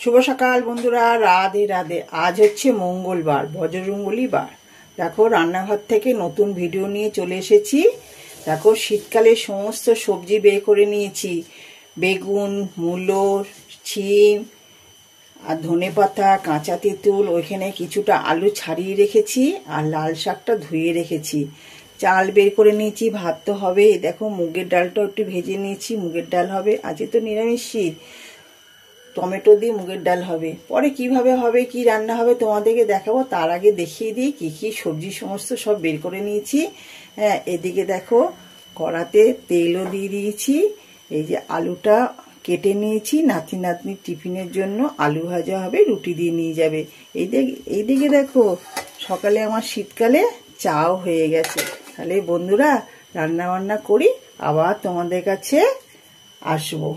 শুভ সকাল বন্ধুরা, রাধে রাধে। আজ হচ্ছে মঙ্গলবার, বজরঙ্গলী বার। দেখো রান্নাঘর থেকে নতুন ভিডিও নিয়ে চলে এসেছি। দেখো শীতকালে সমস্ত সবজি বের করে নিয়েছি। বেগুন, মূলো, শিম আর ধনেপাতা, কাঁচা তেঁতুল, ওইখানে কিছুটা আলু ছাড়িয়ে রেখেছি আর লাল শাকটা ধুয়ে রেখেছি। চাল বের করে নিয়েছি, ভাত তো হবে। দেখো মুগের ডালটাও একটু ভেজে নিয়েছি, মুগের ডাল হবে। আজকে তো নিরামিষ শীত, টমেটো দিয়ে মুগের ডাল হবে। পরে কিভাবে হবে, কি রান্না হবে তোমাদেরকে দেখাবো। তার আগে দেখিয়ে দিই কি কি সবজি সমস্ত সব বের করে নিয়েছি। হ্যাঁ, এদিকে দেখো কড়াতে তেলও দিয়ে দিয়েছি। এই যে আলুটা কেটে নিয়েছি, নাতি নাতনির টিফিনের জন্য আলু ভাজা হবে, রুটি দিয়ে নিয়ে যাবে। এইদিকে দেখো সকালে আমার শীতকালে চাও হয়ে গেছে। তাহলে বন্ধুরা রান্না বান্না করি, আবার তোমাদের কাছে আসবো।